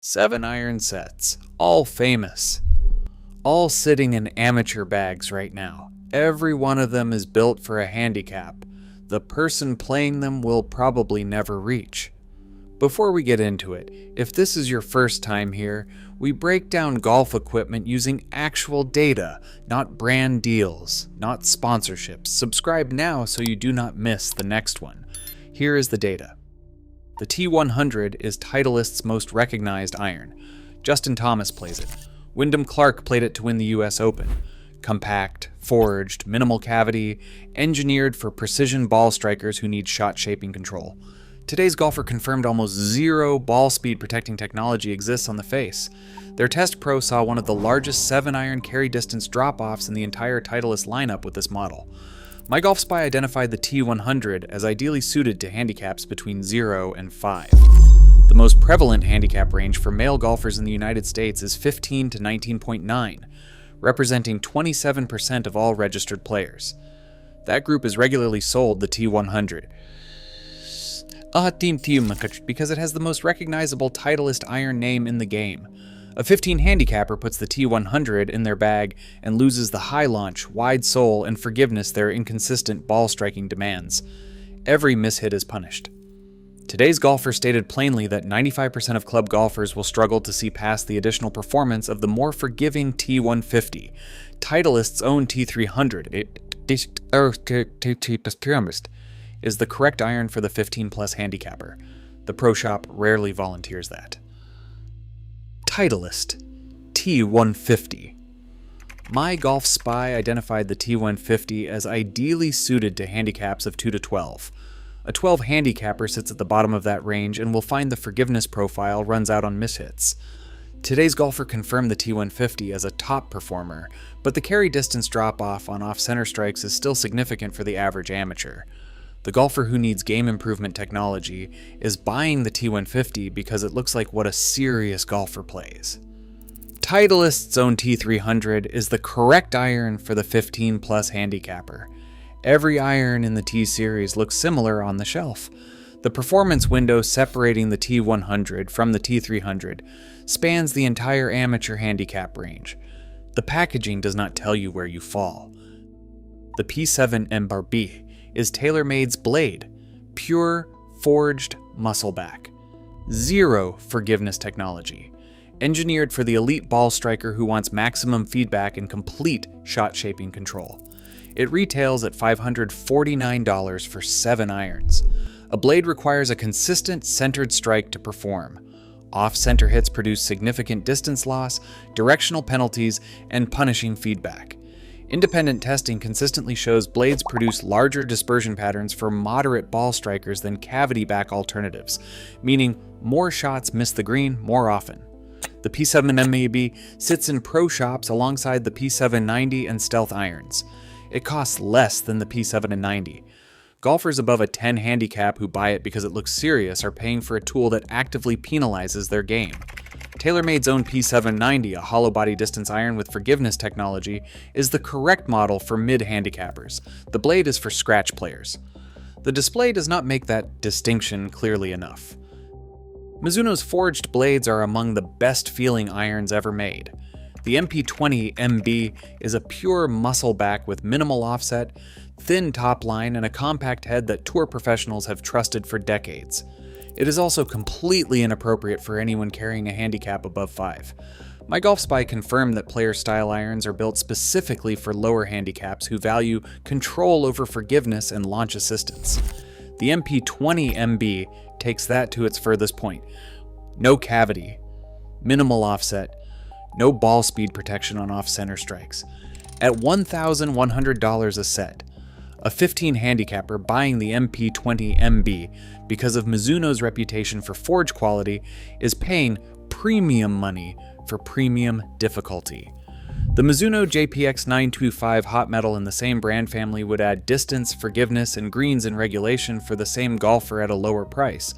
7-iron sets, all famous, all sitting in amateur bags right now. Every one of them is built for a handicap. The person playing them will probably never reach. Before we get into it, if this is your first time here, we break down golf equipment using actual data, not brand deals, not sponsorships. Subscribe now so you do not miss the next one. Here is the data. The T100 is Titleist's most recognized iron. Justin Thomas plays it. Wyndham Clark played it to win the US Open. Compact, forged, minimal cavity, engineered for precision ball strikers who need shot shaping control. Today's golfer confirmed almost zero ball speed protecting technology exists on the face. Their test pro saw one of the largest 7-iron carry distance drop-offs in the entire Titleist lineup with this model. MyGolfSpy identified the T100 as ideally suited to handicaps between 0 and 5. The most prevalent handicap range for male golfers in the United States is 15 to 19.9, representing 27% of all registered players. That group is regularly sold the T100 because it has the most recognizable Titleist iron name in the game. A 15 handicapper puts the T100 in their bag and loses the high launch, wide sole, and forgiveness their inconsistent ball striking demands. Every mishit is punished. Today's golfer stated plainly that 95% of club golfers will struggle to see past the additional performance of the more forgiving T150, Titleist's own T300. Is the correct iron for the 15-plus handicapper. The pro shop rarely volunteers that. Titleist T150. MyGolfSpy identified the T150 as ideally suited to handicaps of 2 to 12. A 12 handicapper sits at the bottom of that range and will find the forgiveness profile runs out on mishits. Today's golfer confirmed the T150 as a top performer, but the carry distance drop-off on off-center strikes is still significant for the average amateur. The golfer who needs game improvement technology is buying the T150 because it looks like what a serious golfer plays. Titleist's own T300 is the correct iron for the 15-plus handicapper. Every iron in the T-Series looks similar on the shelf. The performance window separating the T100 from the T300 spans the entire amateur handicap range. The packaging does not tell you where you fall. The P7MB is TaylorMade's blade, pure, forged muscleback. Zero forgiveness technology. Engineered for the elite ball striker who wants maximum feedback and complete shot shaping control. It retails at $549 for 7 irons. A blade requires a consistent centered strike to perform. Off-center hits produce significant distance loss, directional penalties, and punishing feedback. Independent testing consistently shows blades produce larger dispersion patterns for moderate ball strikers than cavity-back alternatives, meaning more shots miss the green more often. The P7MB sits in pro shops alongside the P790 and Stealth irons. It costs less than the P790. Golfers above a 10 handicap who buy it because it looks serious are paying for a tool that actively penalizes their game. TaylorMade's own P790, a hollow body distance iron with forgiveness technology, is the correct model for mid-handicappers. The blade is for scratch players. The display does not make that distinction clearly enough. Mizuno's forged blades are among the best-feeling irons ever made. The MP-20 MB is a pure muscleback with minimal offset, thin top line, and a compact head that tour professionals have trusted for decades. It is also completely inappropriate for anyone carrying a handicap above 5. MyGolfSpy confirmed that player style irons are built specifically for lower handicaps who value control over forgiveness and launch assistance. The MP-20 MB takes that to its furthest point. No cavity, minimal offset, no ball speed protection on off-center strikes. At $1,100 a set, a 15 handicapper buying the MP-20 MB because of Mizuno's reputation for forge quality is paying premium money for premium difficulty. The Mizuno JPX925 hot metal in the same brand family would add distance, forgiveness, and greens in regulation for the same golfer at a lower price.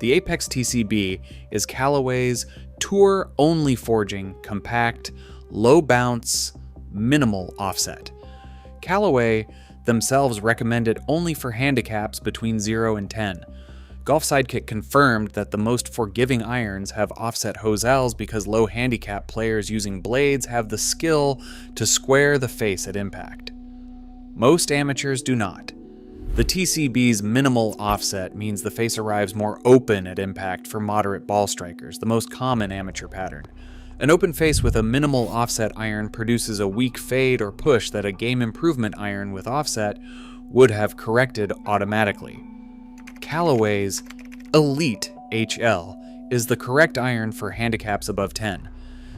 The Apex TCB is Callaway's tour-only forging, compact, low bounce, minimal offset. Callaway themselves recommend it only for handicaps between 0 and 10. Golf Sidekick confirmed that the most forgiving irons have offset hosels because low handicap players using blades have the skill to square the face at impact. Most amateurs do not. The TCB's minimal offset means the face arrives more open at impact for moderate ball strikers, the most common amateur pattern. An open face with a minimal offset iron produces a weak fade or push that a game improvement iron with offset would have corrected automatically. Callaway's Elite HL is the correct iron for handicaps above 10.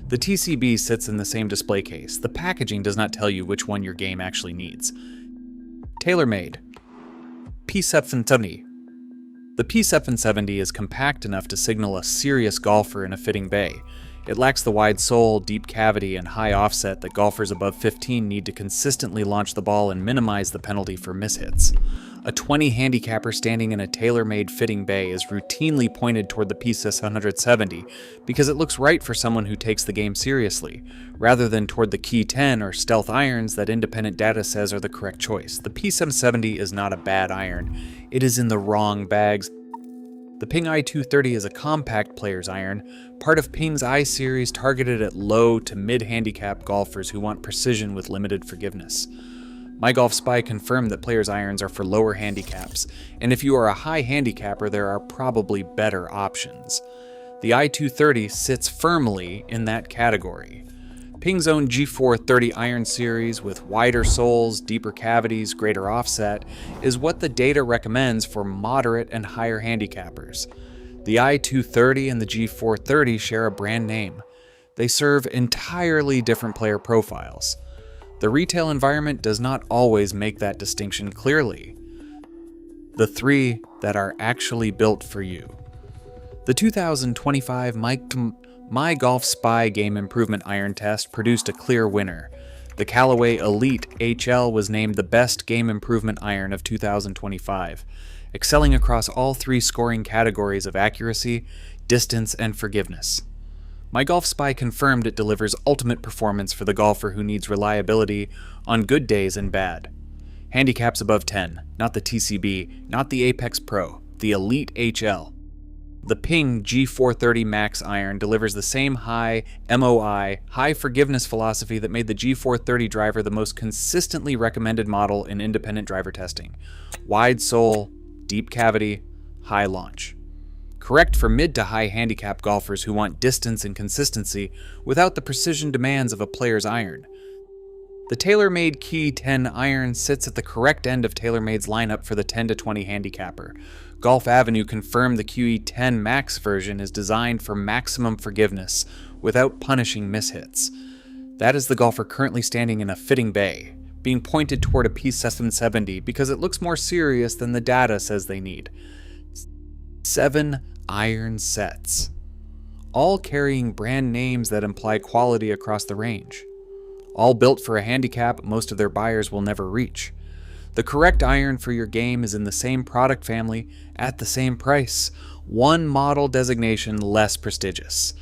The TCB sits in the same display case. The packaging does not tell you which one your game actually needs. TaylorMade P7MB. The P7MB is compact enough to signal a serious golfer in a fitting bay. It lacks the wide sole, deep cavity, and high offset that golfers above 15 need to consistently launch the ball and minimize the penalty for mishits. A 20 handicapper standing in a TaylorMade fitting bay is routinely pointed toward the P7MB because it looks right for someone who takes the game seriously, rather than toward the Key 10 or stealth irons that independent data says are the correct choice. The P7MB is not a bad iron, it is in the wrong bags. The Ping I230 is a compact player's iron, part of Ping's I-series targeted at low to mid-handicap golfers who want precision with limited forgiveness. MyGolfSpy confirmed that players' irons are for lower handicaps, and if you are a high handicapper, there are probably better options. The I230 sits firmly in that category. Ping's own G430 iron series with wider soles, deeper cavities, greater offset is what the data recommends for moderate and higher handicappers. The I230 and the G430 share a brand name. They serve entirely different player profiles. The retail environment does not always make that distinction clearly. The three that are actually built for you. The 2025 MyGolfSpy Game Improvement Iron Test produced a clear winner. The Callaway Elite HL was named the best game improvement iron of 2025, excelling across all three scoring categories of accuracy, distance, and forgiveness. MyGolfSpy confirmed it delivers ultimate performance for the golfer who needs reliability on good days and bad. Handicaps above 10, not the TCB, not the Apex Pro, the Elite HL. The Ping G430 Max iron delivers the same high MOI, high forgiveness philosophy that made the G430 driver the most consistently recommended model in independent driver testing. Wide sole, deep cavity, high launch. Correct for mid to high handicap golfers who want distance and consistency without the precision demands of a player's iron. The TaylorMade Key 10 iron sits at the correct end of TaylorMade's lineup for the 10 to 20 handicapper. Golf Avenue confirmed the QE10 Max version is designed for maximum forgiveness without punishing mishits. That is the golfer currently standing in a fitting bay, being pointed toward a P7MB because it looks more serious than the data says they need. 7 iron sets, all carrying brand names that imply quality across the range. All built for a handicap most of their buyers will never reach. The correct iron for your game is in the same product family at the same price, one model designation less prestigious.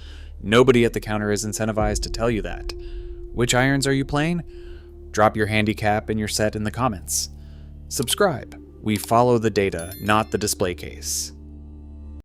Nobody at the counter is incentivized to tell you that. Which irons are you playing? Drop your handicap and your set in the comments. Subscribe. We follow the data, not the display case.